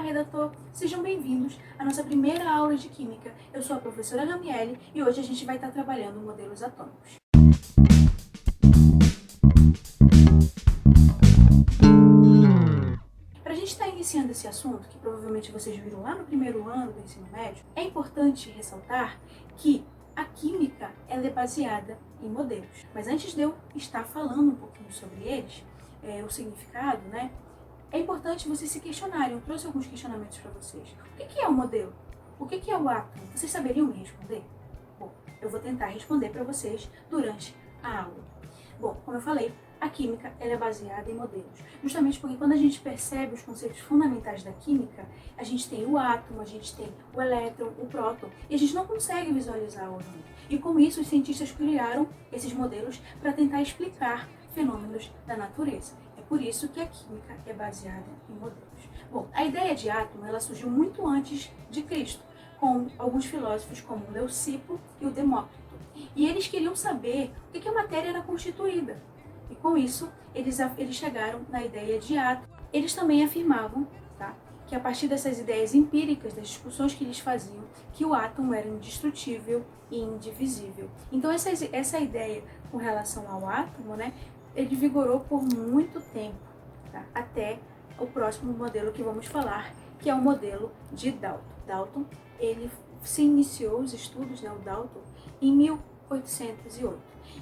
redator! Sejam bem-vindos à nossa primeira aula de Química. Eu sou a professora Ramiele e hoje a gente vai estar trabalhando modelos atômicos. Para a gente estar iniciando esse assunto, que provavelmente vocês viram lá no primeiro ano do ensino médio, é importante ressaltar que a química ela é baseada em modelos. Mas antes de eu estar falando um pouquinho sobre eles, o significado, né? É importante vocês se questionarem. Eu trouxe alguns questionamentos para vocês. O que é o modelo? O que é o átomo? Vocês saberiam me responder? Bom, eu vou tentar responder para vocês durante a aula. Bom, como eu falei, a química ela é baseada em modelos. Justamente porque quando a gente percebe os conceitos fundamentais da química, a gente tem o átomo, a gente tem o elétron, o próton, e a gente não consegue visualizar o mundo. E com isso, os cientistas criaram esses modelos para tentar explicar fenômenos da natureza. Por isso que a química é baseada em modelos. Bom, a ideia de átomo ela surgiu muito antes de Cristo, com alguns filósofos como o Leucipo e o Demócrito. E eles queriam saber o que a matéria era constituída. E com isso, eles chegaram na ideia de átomo. Eles também afirmavam, que a partir dessas ideias empíricas, das discussões que eles faziam, que o átomo era indestrutível e indivisível. Então essa ideia com relação ao átomo, ele vigorou por muito tempo, até o próximo modelo que vamos falar, que é o modelo de Dalton. Dalton, ele se iniciou os estudos, o Dalton, em 1808.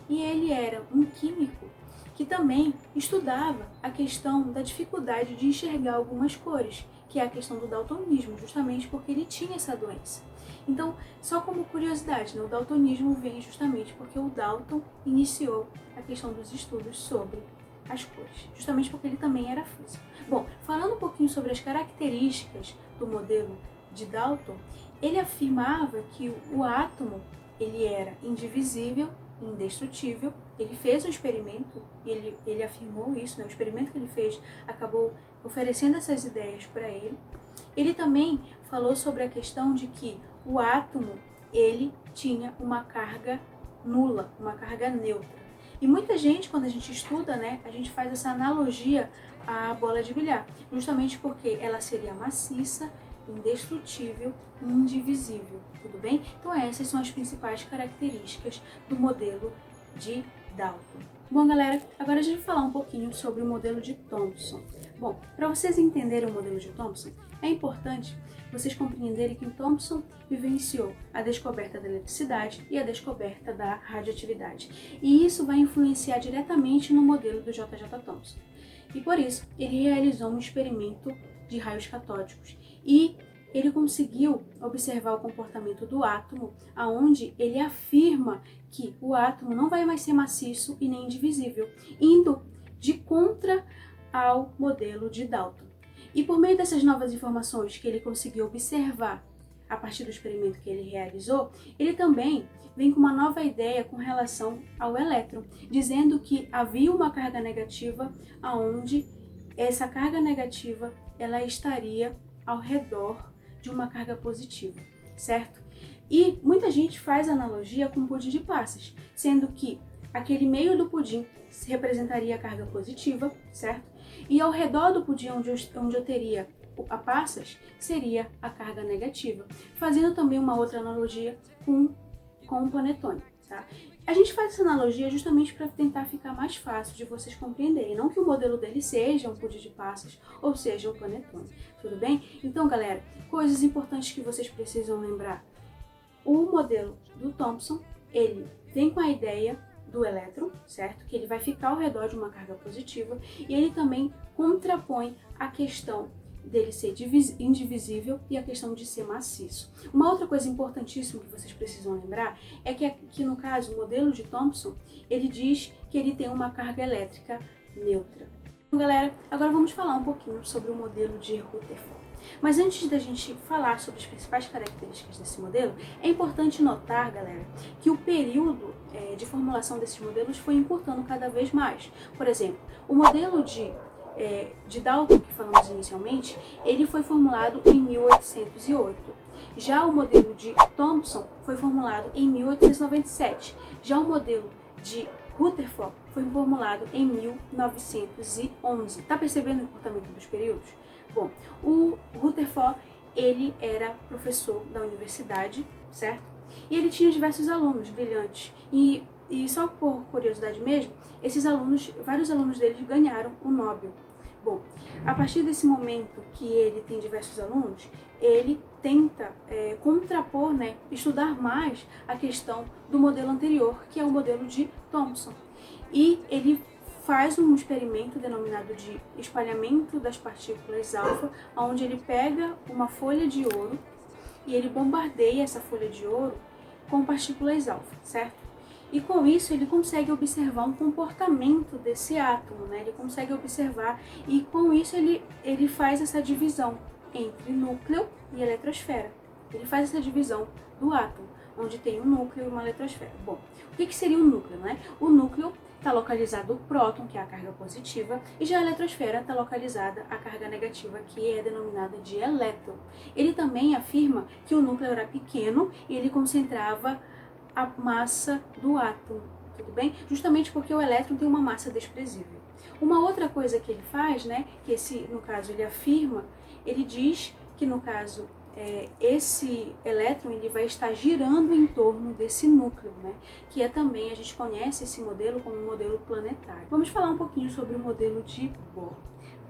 E ele era um químico que também estudava a questão da dificuldade de enxergar algumas cores, que é a questão do daltonismo, justamente porque ele tinha essa doença. Então, só como curiosidade, o daltonismo vem justamente porque o Dalton iniciou a questão dos estudos sobre as cores, justamente porque ele também era físico. Bom, falando um pouquinho sobre as características do modelo de Dalton, ele afirmava que o átomo ele era indivisível, indestrutível. Ele fez um experimento e ele afirmou isso, o experimento que ele fez acabou oferecendo essas ideias para ele. Ele também falou sobre a questão de que o átomo ele tinha uma carga nula, uma carga neutra. E muita gente, quando a gente estuda, a gente faz essa analogia à bola de bilhar, justamente porque ela seria maciça, indestrutível e indivisível, tudo bem? Então essas são as principais características do modelo de Dalton. Bom, galera, agora a gente vai falar um pouquinho sobre o modelo de Thomson. Bom, para vocês entenderem o modelo de Thomson, é importante vocês compreenderem que o Thomson vivenciou a descoberta da eletricidade e a descoberta da radioatividade. E isso vai influenciar diretamente no modelo do J.J. Thomson. E por isso, ele realizou um experimento de raios catódicos e ele conseguiu observar o comportamento do átomo, aonde ele afirma que o átomo não vai mais ser maciço e nem indivisível, indo de contra ao modelo de Dalton. E por meio dessas novas informações que ele conseguiu observar a partir do experimento que ele realizou, ele também vem com uma nova ideia com relação ao elétron, dizendo que havia uma carga negativa, aonde essa carga negativa ela estaria ao redor de uma carga positiva, certo? E muita gente faz analogia com o pudim de passas, sendo que aquele meio do pudim representaria a carga positiva, certo? E ao redor do pudim, onde eu teria a passas, seria a carga negativa, fazendo também uma outra analogia com o panetone, tá? A gente faz essa analogia justamente para tentar ficar mais fácil de vocês compreenderem, não que o modelo dele seja um pudim de passas ou seja um panetone, tudo bem? Então, galera, coisas importantes que vocês precisam lembrar. O modelo do Thomson, ele vem com a ideia do elétron, certo? Que ele vai ficar ao redor de uma carga positiva e ele também contrapõe a questão dele ser indivisível e a questão de ser maciço. Uma outra coisa importantíssima que vocês precisam lembrar é que no caso, o modelo de Thomson, ele diz que ele tem uma carga elétrica neutra. Então, galera, agora vamos falar um pouquinho sobre o modelo de Rutherford. Mas antes da gente falar sobre as principais características desse modelo, é importante notar, galera, que o período de formulação desses modelos foi encurtando cada vez mais. Por exemplo, o modelo de Dalton, que falamos inicialmente, ele foi formulado em 1808. Já o modelo de Thomson foi formulado em 1897. Já o modelo de Rutherford foi formulado em 1911. Tá percebendo o comportamento dos períodos? Bom, o Rutherford, ele era professor da universidade, certo? E ele tinha diversos alunos brilhantes. E só por curiosidade mesmo, esses alunos, vários alunos deles ganharam o Nobel. Bom, a partir desse momento que ele tem diversos alunos, ele tenta contrapor, né, estudar mais a questão do modelo anterior, que é o modelo de Thomson. E ele faz um experimento denominado de espalhamento das partículas alfa, onde ele pega uma folha de ouro e ele bombardeia essa folha de ouro com partículas alfa, certo? E com isso ele consegue observar um comportamento desse átomo, né? Ele consegue observar e com isso ele faz essa divisão entre núcleo e eletrosfera. Ele faz essa divisão do átomo, onde tem um núcleo e uma eletrosfera. Bom, o que seria o núcleo, né? O núcleo está localizado o próton, que é a carga positiva, e já a eletrosfera está localizada a carga negativa, que é denominada de elétron. Ele também afirma que o núcleo era pequeno e ele concentrava a massa do átomo, tudo bem? Justamente porque o elétron tem uma massa desprezível. Uma outra coisa que ele faz, né, que no caso ele afirma, ele diz que no caso esse elétron ele vai estar girando em torno desse núcleo, né, que é também, a gente conhece esse modelo como modelo planetário. Vamos falar um pouquinho sobre o modelo de Bohr.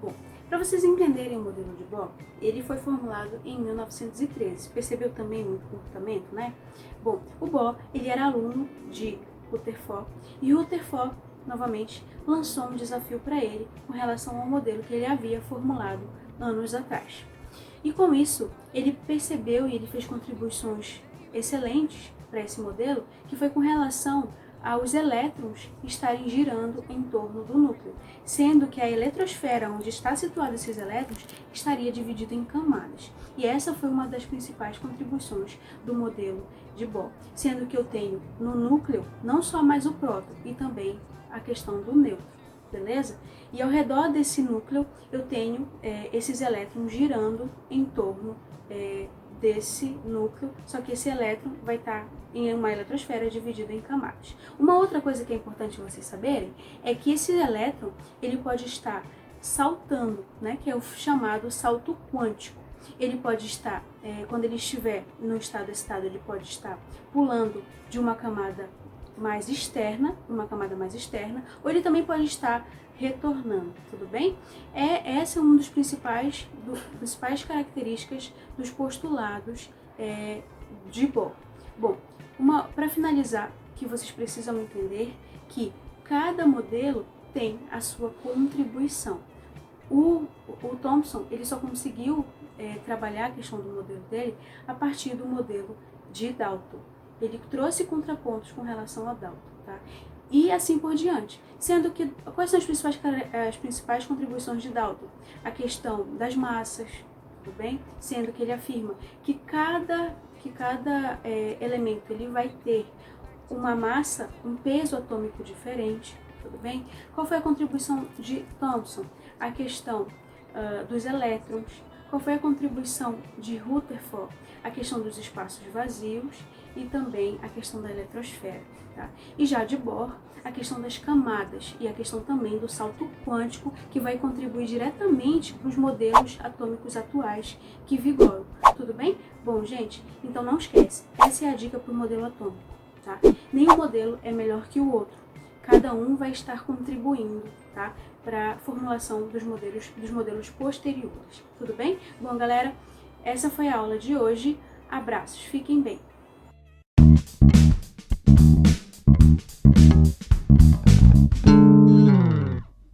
Bom, para vocês entenderem o modelo de Bohr, ele foi formulado em 1913. Percebeu também o comportamento, né? Bom, o Bohr, ele era aluno de Rutherford e Rutherford, novamente, lançou um desafio para ele com relação ao modelo que ele havia formulado anos atrás. E com isso, ele percebeu e ele fez contribuições excelentes para esse modelo, que foi com relação aos elétrons estarem girando em torno do núcleo, sendo que a eletrosfera, onde está situado esses elétrons, estaria dividida em camadas. E essa foi uma das principais contribuições do modelo de Bohr, sendo que eu tenho no núcleo não só mais o próton, e também a questão do nêutron, beleza? E ao redor desse núcleo eu tenho esses elétrons girando em torno desse núcleo, só que esse elétron vai estar em uma eletrosfera dividida em camadas. Uma outra coisa que é importante vocês saberem é que esse elétron ele pode estar saltando, né, que é o chamado salto quântico. Ele pode estar, quando ele estiver no estado excitado, ele pode estar pulando de uma camada mais externa, ou ele também pode estar retornando, tudo bem? Essa é uma das principais características dos postulados de Bohr. Bom, para finalizar, que vocês precisam entender que cada modelo tem a sua contribuição. O Thomson, ele só conseguiu trabalhar a questão do modelo dele a partir do modelo de Dalton. Ele trouxe contrapontos com relação a Dalton, tá? E assim por diante. Sendo que, quais são as principais contribuições de Dalton? A questão das massas, tudo bem? Sendo que ele afirma que cada elemento ele vai ter uma massa, um peso atômico diferente, tudo bem? Qual foi a contribuição de Thomson? A questão dos elétrons. Qual foi a contribuição de Rutherford? A questão dos espaços vazios e também a questão da eletrosfera. Tá? E já de Bohr, a questão das camadas e a questão também do salto quântico, que vai contribuir diretamente para os modelos atômicos atuais que vigoram. Tudo bem? Bom, gente, então não esquece, essa é a dica para o modelo atômico. Tá? Nenhum modelo é melhor que o outro. Cada um vai estar contribuindo, tá, para a formulação dos modelos posteriores. Tudo bem? Bom, galera, essa foi a aula de hoje. Abraços, fiquem bem.